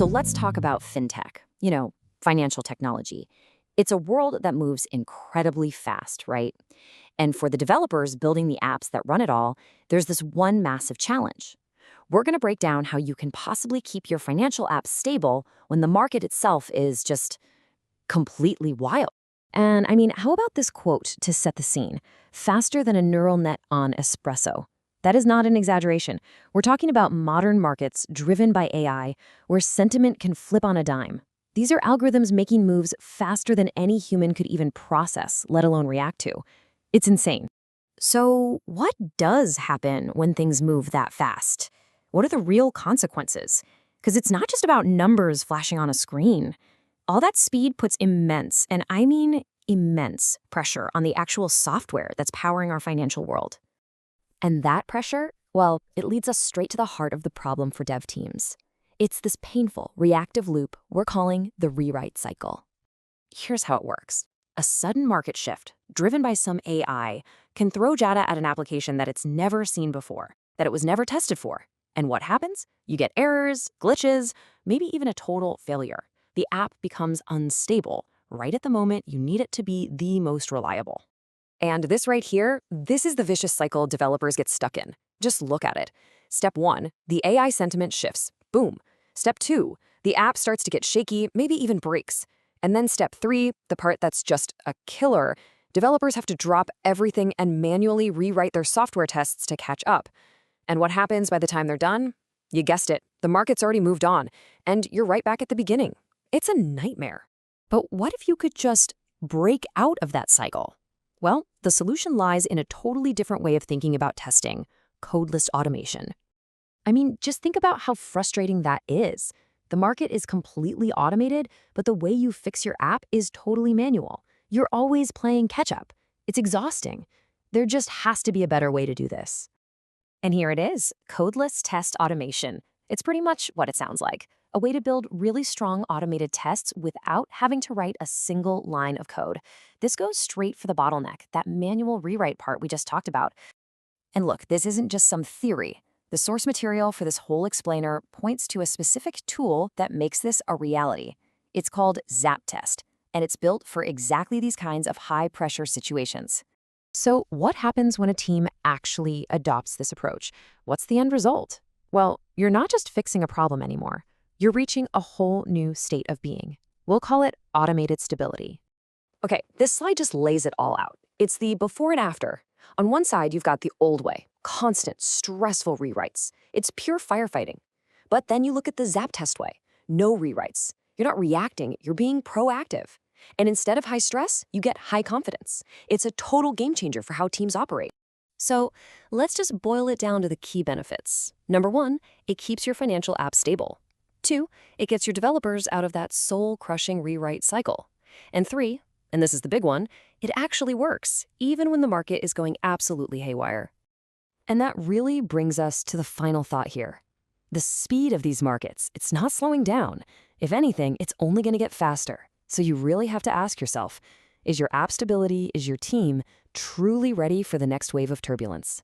So let's talk about fintech, financial technology. It's a world that moves incredibly fast, right? And for the developers building the apps that run it all, there's this one massive challenge. We're going to break down how you can possibly keep your financial apps stable when the market itself is just completely wild. And I mean, how about this quote to set the scene? Faster than a neural net on espresso. That is not an exaggeration. We're talking about modern markets driven by AI, where sentiment can flip on a dime. These are algorithms making moves faster than any human could even process, let alone react to. It's insane. So, what does happen when things move that fast? What are the real consequences? Because it's not just about numbers flashing on a screen. All that speed puts immense, and I mean immense, pressure on the actual software that's powering our financial world. And that pressure, well, it leads us straight to the heart of the problem for dev teams. It's this painful, reactive loop we're calling the rewrite cycle. Here's how it works. A sudden market shift, driven by some AI, can throw data at an application that it's never seen before, that it was never tested for. And what happens? You get errors, glitches, maybe even a total failure. The app becomes unstable right at the moment you need it to be the most reliable. And this right here, this is the vicious cycle developers get stuck in. Just look at it. Step 1, the AI sentiment shifts. Boom. Step 2, the app starts to get shaky, maybe even breaks. And then step 3, the part that's just a killer, developers have to drop everything and manually rewrite their software tests to catch up. And what happens by the time they're done? You guessed it, the market's already moved on, and you're right back at the beginning. It's a nightmare. But what if you could just break out of that cycle? Well, the solution lies in a totally different way of thinking about testing, codeless automation. I mean, just think about how frustrating that is. The market is completely automated, but the way you fix your app is totally manual. You're always playing catch-up. It's exhausting. There just has to be a better way to do this. And here it is, codeless test automation. It's pretty much what it sounds like. A way to build really strong automated tests without having to write a single line of code. This goes straight for the bottleneck, that manual rewrite part we just talked about. And look, this isn't just some theory. The source material for this whole explainer points to a specific tool that makes this a reality. It's called ZAPTEST, and it's built for exactly these kinds of high-pressure situations. So what happens when a team actually adopts this approach? What's the end result? Well, you're not just fixing a problem anymore. You're reaching a whole new state of being. We'll call it automated stability. Okay, this slide just lays it all out. It's the before and after. On one side, you've got the old way, constant, stressful rewrites. It's pure firefighting. But then you look at the ZAPTEST way, no rewrites. You're not reacting, you're being proactive. And instead of high stress, you get high confidence. It's a total game changer for how teams operate. So let's just boil it down to the key benefits. Number 1, it keeps your financial app stable. 2, it gets your developers out of that soul-crushing rewrite cycle. And 3, and this is the big one, it actually works, even when the market is going absolutely haywire. And that really brings us to the final thought here. The speed of these markets, it's not slowing down. If anything, it's only going to get faster. So you really have to ask yourself, is your app stability, is your team truly ready for the next wave of turbulence?